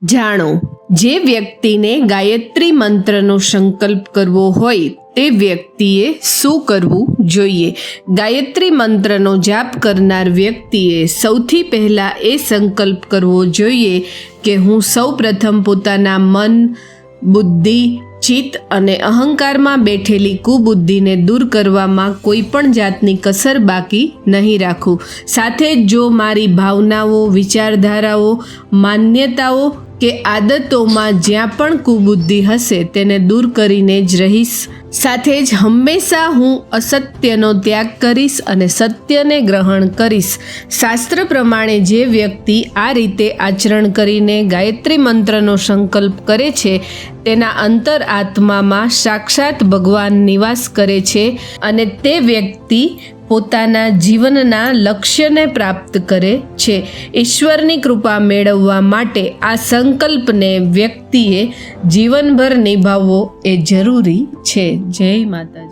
જાણો, જે વ્યક્તિને ગાયત્રી મંત્રનો સંકલ્પ કરવો હોય તે વ્યક્તિએ શું કરવું જોઈએ? ગાયત્રી મંત્રનો જાપ કરનાર વ્યક્તિએ સૌથી પહેલાં એ સંકલ્પ કરવો જોઈએ કે હું સૌપ્રથમ પોતાના મન, બુદ્ધિ, ચિત્ત અને અહંકારમાં બેઠેલી કુબુદ્ધિને દૂર કરવામાં કોઈ પણ જાતની કસર બાકી નહીં રાખું. સાથે જ જો મારી ભાવનાઓ, વિચારધારાઓ, માન્યતાઓ કે આદતોમાં જ્યાં પણ કુબુદ્ધિ હશે તેને દૂર કરીને જ રહીશ. સાથે જ હંમેશા હું અસત્યનો ત્યાગ કરીશ અને સત્યને ગ્રહણ કરીશ. શાસ્ત્ર પ્રમાણે જે વ્યક્તિ આ રીતે આચરણ કરીને ગાયત્રી મંત્રનો સંકલ્પ કરે છે તેના અંતર આત્મામાં સાક્ષાત ભગવાન નિવાસ કરે છે અને તે વ્યક્તિ પોતાના જીવનના લક્ષ્યને પ્રાપ્ત કરે છે. ઈશ્વરની કૃપા મેળવવા માટે આ સંકલ્પને વ્યક્તિએ જીવનભર નિભાવવો એ જરૂરી છે. જય માતાજી.